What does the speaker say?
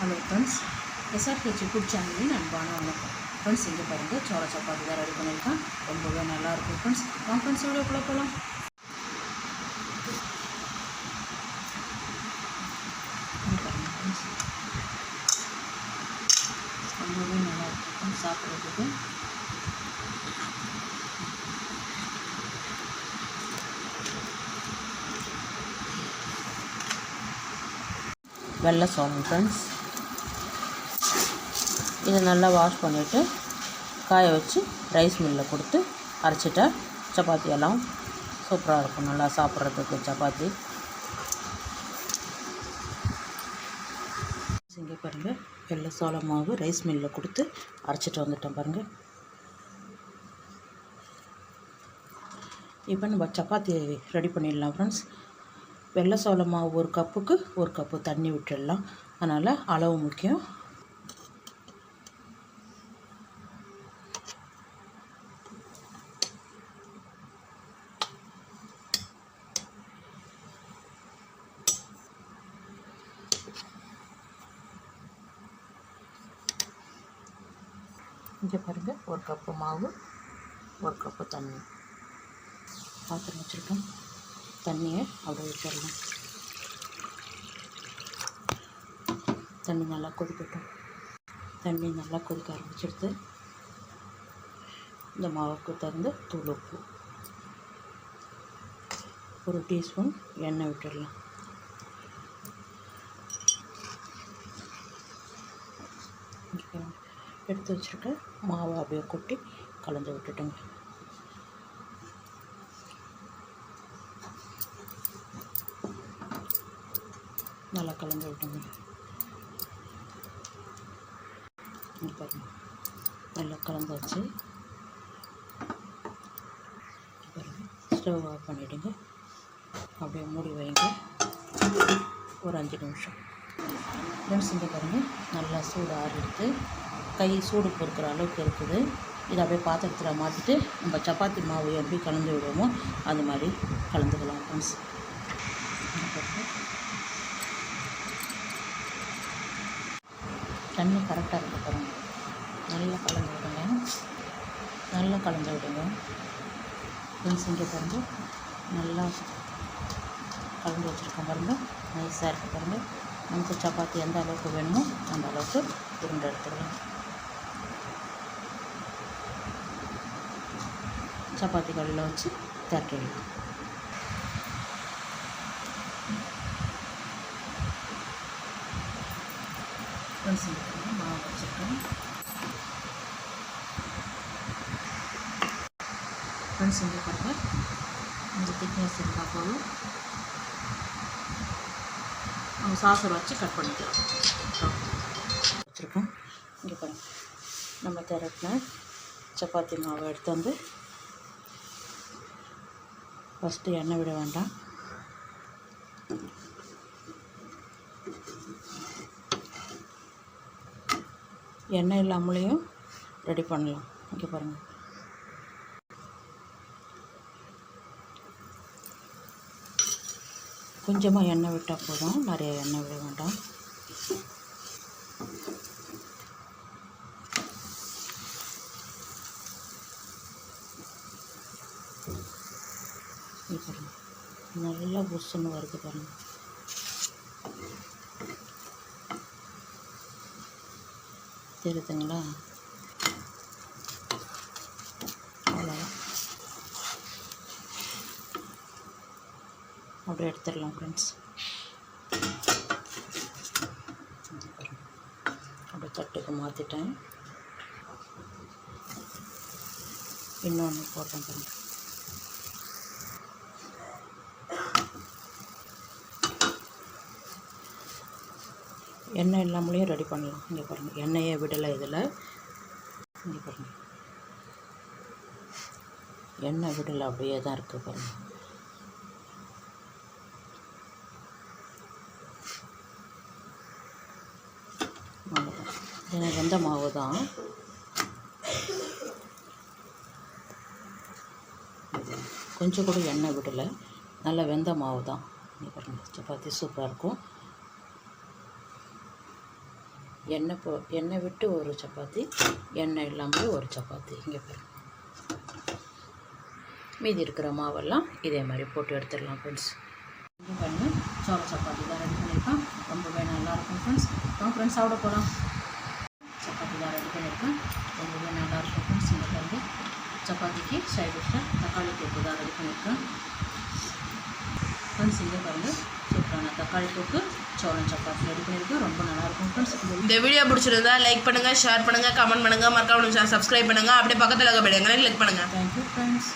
Hello friends, SRH food சேனலின் அன்பான வணக்கம். ஃப்ரெண்ட்ஸ், இங்கே பாருங்கள், சோள சப்பாத்தி தான் ரெடி பண்ணியிருக்கேன். ரொம்பவே நல்லாயிருக்கும் ஃப்ரெண்ட்ஸ். ஃப்ரெண்ட்ஸ் எவ்வளோக்குள்ளே போகலாம். ஃப்ரெண்ட்ஸ், ரொம்பவே நல்லாயிருக்கும் ஃப்ரெண்ட்ஸ் சாப்பிட்றதுக்கு. வெள்ளை சோளம் ஃப்ரெண்ட்ஸ், இதை நல்லா வாஷ் பண்ணிவிட்டு காய வச்சு ரைஸ் மில்லில் கொடுத்து அரைச்சிட்டா சப்பாத்தி எல்லாம் சூப்பராக இருக்கும். நல்லா சாப்பிட்றதுக்கு சப்பாத்தி. இங்கே பாருங்கள், வெள்ளை சோள மாவு ரைஸ் மில்லில் கொடுத்து அரைச்சிட்டு வந்துட்டேன் பாருங்கள். இப்போ நம்ம சப்பாத்தி ரெடி பண்ணிடலாம் ஃப்ரெண்ட்ஸ். வெள்ளை சோள மாவு ஒரு கப்புக்கு ஒரு கப்பு தண்ணி விட்டுடலாம். அதனால் அளவு முக்கியம். இங்கே பாருங்கள், ஒரு கப்பு மாவு, ஒரு கப்பு தண்ணி. பாத்திரம் வச்சுருக்கேன், தண்ணியை அப்படியே வச்சிடலாம். தண்ணி நல்லா கொதிக்கட்டும். தண்ணி நல்லா கொதிக்க ஆரம்பிச்சிடுது. இந்த மாவுக்கு தகுந்த தூள் உப்பு, ஒரு டீஸ்பூன் எண்ணெய் விட்டுடலாம். எடுத்து வச்சுருக்க மாவை அப்படியே கொட்டி கலந்து விட்டுட்டுங்க. நல்லா கலந்து விட்டுங்க. பாருங்க, நல்லா கலந்து வச்சு பாருங்கள், ஸ்டவ் ஆஃப் பண்ணிவிடுங்க. அப்படியே மூடி வைங்க ஒரு 5 நிமிஷம். ஃப்ரெண்ட்ஸ், இங்கே பாருங்கள், நல்லா சூடு ஆறிடுது. கை சூடு பொறுக்கிற அளவுக்கு இருக்குது. இதை அப்படியே பாத்திரத்தில் மாற்றிட்டு நம்ம சப்பாத்தி மாவு எப்படி கலந்து விடுவோமோ அது மாதிரி கலந்துக்கலாம் ஃப்ரெண்ட்ஸ். தண்ணி கரெக்டாக இருக்குது பாருங்கள். நல்லா கலந்து விடுங்க, நல்லா கலந்து விடுங்க ஃப்ரெண்ட்ஸ். இங்கே பாருங்கள், நல்லா கலந்து வச்சுருக்கேன் பாருங்கள். நைஸாக இருக்குது பாருங்கள். நமக்கு சப்பாத்தி எந்த அளவுக்கு வேணுமோ அந்த அளவுக்கு உருண்டை எடுத்துக்கலாம். சப்பாத்தி கல்லில் வச்சு தட்டிடலாம். ஃப்ரெண்ட்ஸ், மாவு வச்சுருக்கேன். ஃப்ரெண்ட்ஸ், இங்கே பாருங்கள், இந்த திக்னஸ் இருந்தால் போதும். நம்ம சாஸரை வச்சு கட் பண்ணிக்கலாம். வச்சுருக்கோம். இங்கே பாருங்கள், நம்ம திரட்டின சப்பாத்தி மாவை எடுத்து வந்து ஃபஸ்ட்டு எண்ணெய் விட வேண்டாம். எண்ணெய் இல்லாமலேயும் ரெடி பண்ணலாம். இங்கே பாருங்கள், கொஞ்சமாக எண்ணெய் விட்டால் போதும், நிறைய எண்ணெய் விட வேண்டாம். பாருங்கள், நல்லா புஷ்ஷுன்னு வருது பாருங்கள். தெரியுதுங்களா? அவ்வளோதான், அப்படியே எடுத்துடலாம் ஃப்ரெண்ட்ஸ். அப்படியே தட்டுக்கு மாற்றிட்டேன். இன்னொன்று போட்டேன் பாருங்கள். எண்ணெய் இல்லாமலேயும் ரெடி பண்ணலாம். இங்கே பாருங்கள், எண்ணெயை விடலை இதில். இங்கே பாருங்கள், எண்ணெய் விடலை, அப்படியே தான் இருக்குது பாருங்கள். அவ்வளோதான், எனக்கு வெந்த மாவு தான். கொஞ்சம் கூட எண்ணெய் விடலை, நல்லா வெந்த மாவு தான். இங்கே பாருங்கள், சப்பாத்தி சூப்பராக இருக்கும். எண்ணெய் விட்டு ஒரு சப்பாத்தி, எண்ணெய் இல்லாமல் ஒரு சப்பாத்தி. இங்கே பாருங்கள். மீதி இருக்கிற மாவெல்லாம் இதே மாதிரி போட்டு எடுத்துடலாம் ஃப்ரெண்ட்ஸ். இங்கே பாருங்கள், சோள சப்பாத்தி தான் ரெடி பண்ணியிருக்கேன். ரொம்பவே நல்லாயிருக்கும் ஃப்ரெண்ட்ஸ். ஃப்ரெண்ட்ஸ் சாப்பிட போகலாம். சப்பாத்தி தான் ரெடி பண்ணியிருக்கேன். ரொம்பவே நல்லாயிருக்கும் ஃப்ரெண்ட்ஸ். இங்கே பாருங்கள், சப்பாத்திக்கு சைட் டிஷ்ஷாக தக்காளி தொக்கு தான் ரெடி பண்ணியிருக்கேன் ஃப்ரெண்ட்ஸ். இங்கே பாருங்கள், சூப்பரான தக்காளி தொக்கு சோளம் சப்பாத்தி ரெடி பண்ணியிருக்கேன். ரொம்ப நல்லாயிருக்கும் ஃப்ரெண்ட்ஸ். இந்த வீடியோ பிடிச்சிருந்தா லைக் பண்ணுங்கள், ஷேர் பண்ணுங்கள், கமெண்ட் பண்ணுங்கள், மறக்காம சப்ஸ்கிரைப் பண்ணுங்கள். அப்படியே பக்கத்தில் இருக்க பெல் ஐகானை கிளிக் பண்ணுங்கள். Thank you friends.